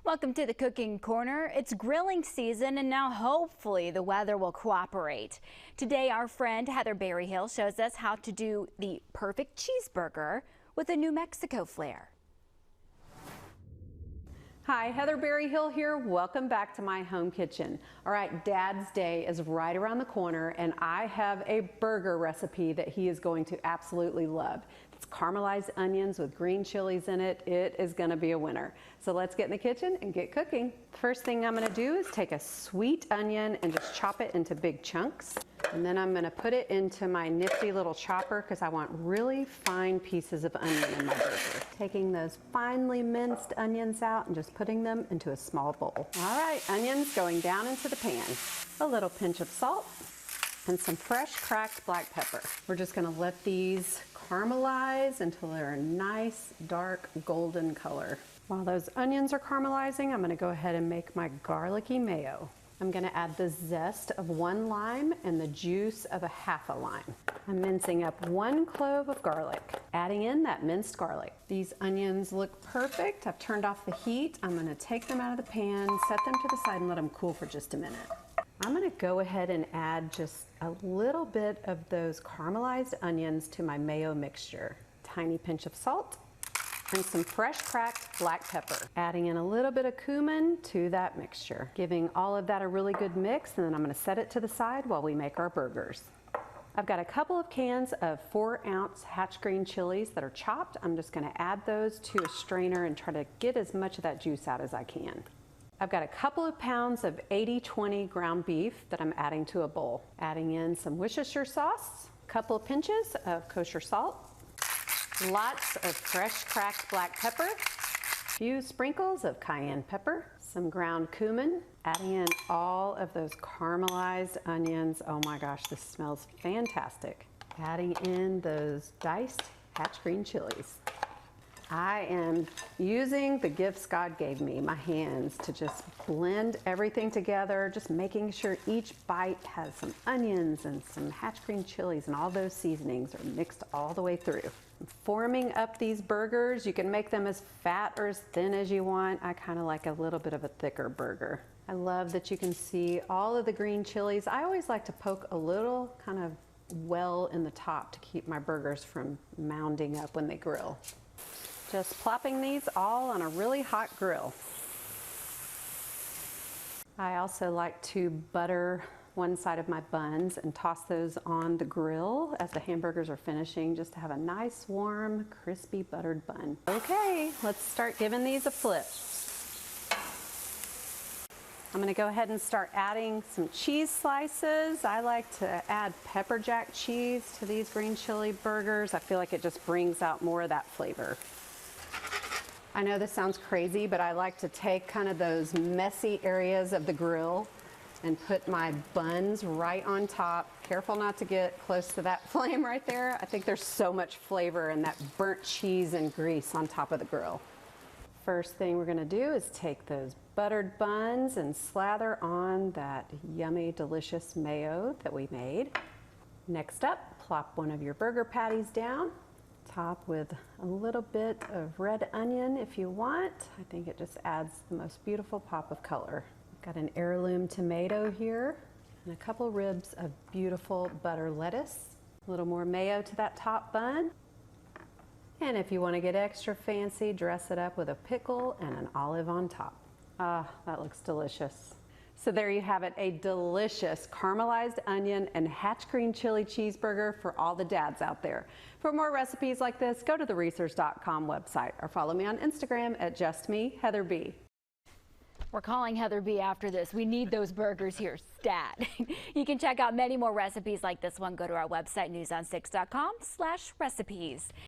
Welcome to the Cooking Corner. It's grilling season and now hopefully the weather will cooperate. Today our friend Heather Berryhill shows us how to do the perfect cheeseburger with a New Mexico flair. Hi, Heather Berryhill here. Welcome back to my home kitchen. All right, Dad's Day is right around the corner and I have a burger recipe that he is going to absolutely love. It's caramelized onions with green chilies in it. It is gonna be a winner. So let's get in the kitchen and get cooking. First thing I'm gonna do is take a sweet onion and just chop it into big chunks. And then I'm gonna put it into my nifty little chopper because I want really fine pieces of onion in my burger. Taking those finely minced onions out and just putting them into a small bowl. All right, onions going down into the pan. A little pinch of salt and some fresh cracked black pepper. We're just gonna let these caramelize until they're a nice dark golden color. While those onions are caramelizing, I'm gonna go ahead and make my garlicky mayo. I'm gonna add the zest of 1 lime and the juice of a half a lime. I'm mincing up 1 clove of garlic, adding in that minced garlic. These onions look perfect. I've turned off the heat. I'm gonna take them out of the pan, set them to the side and let them cool for just a minute. I'm gonna go ahead and add just a little bit of those caramelized onions to my mayo mixture. Tiny pinch of salt and some fresh cracked black pepper. Adding in a little bit of cumin to that mixture. Giving all of that a really good mix, and then I'm gonna set it to the side while we make our burgers. I've got a couple of cans of 4-ounce hatch green chilies that are chopped. I'm just gonna add those to a strainer and try to get as much of that juice out as I can. I've got a couple of pounds of 80/20 ground beef that I'm adding to a bowl. Adding in some Worcestershire sauce, a couple of pinches of kosher salt, lots of fresh cracked black pepper, a few sprinkles of cayenne pepper, some ground cumin, adding in all of those caramelized onions. Oh my gosh, this smells fantastic. Adding in those diced hatch green chilies. I am using the gifts God gave me, my hands, to just blend everything together, just making sure each bite has some onions and some hatch green chilies and all those seasonings are mixed all the way through. I'm forming up these burgers. You can make them as fat or as thin as you want. I kind of like a little bit of a thicker burger. I love that you can see all of the green chilies. I always like to poke a little kind of well in the top to keep my burgers from mounding up when they grill. Just plopping these all on a really hot grill. I also like to butter one side of my buns and toss those on the grill as the hamburgers are finishing, just to have a nice, warm, crispy buttered bun. Okay, let's start giving these a flip. I'm gonna go ahead and start adding some cheese slices. I like to add pepper jack cheese to these green chili burgers. I feel like it just brings out more of that flavor. I know this sounds crazy, but I like to take kind of those messy areas of the grill and put my buns right on top. Careful not to get close to that flame right there. I think there's so much flavor in that burnt cheese and grease on top of the grill. First thing we're gonna do is take those buttered buns and slather on that yummy, delicious mayo that we made. Next up, plop one of your burger patties down. Top with a little bit of red onion if you want. I think it just adds the most beautiful pop of color. Got an heirloom tomato here and a couple ribs of beautiful butter lettuce. A little more mayo to that top bun. And if you want to get extra fancy, dress it up with a pickle and an olive on top. Ah, that looks delicious. So there you have it, a delicious caramelized onion and hatch green chili cheeseburger for all the dads out there. For more recipes like this, go to the research.com website or follow me on Instagram at justme_HeatherB. We're calling Heather B after this. We need those burgers here, stat. You can check out many more recipes like this one. Go to our website, newson6.com/recipes.